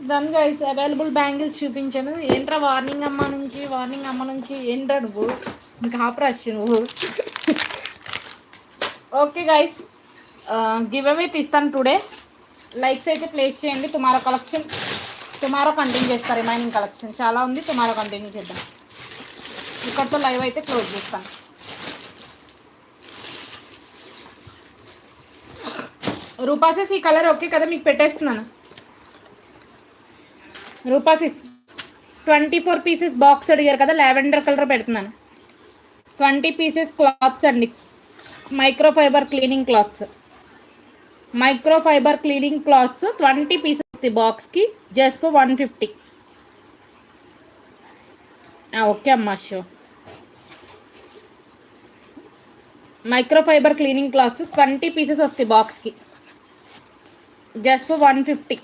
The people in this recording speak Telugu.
డన్ గైస్, అవైలబుల్ బ్యాంగిల్స్ చూపించాను. ఏంట్రా వార్నింగ్ అమ్మ నుంచి ఏంట్రా నువ్వు ఇంకా ఆపరాశి నువ్వు. ఓకే గైస్, గివ్ అవే ఇస్తాను టుడే. లైక్స్ అయితే ప్లేస్ చేయండి. టుమారో కలెక్షన్ టుమారో కంటిన్యూ చేస్తారు. రిమైనింగ్ కలెక్షన్ చాలా ఉంది, టుమారో కంటిన్యూ చేద్దాం. ఇక్కడితో లైవ్ అయితే క్లోజ్ చేస్తాను. రూపాసిస్ ఈ కలర్ ఓకే కదా, మీకు పెట్టేస్తున్నాను. రూపాసిస్ 24 పీసెస్ బాక్స్ అడిగారు కదా, లావెండర్ కలర్ పెడుతున్నాను. 20 పీసెస్ క్లాత్స్ అండి, మైక్రోఫైబర్ క్లీనింగ్ క్లాత్స్. 20 పీసెస్ బాక్స్కి జస్ట్ ఫర్ 150. ఓకే అమ్మా, show. Microfibre cleaning cloths 20 pieces వస్తాయి బాక్స్కి, జస్ట్ ఫర్ 150.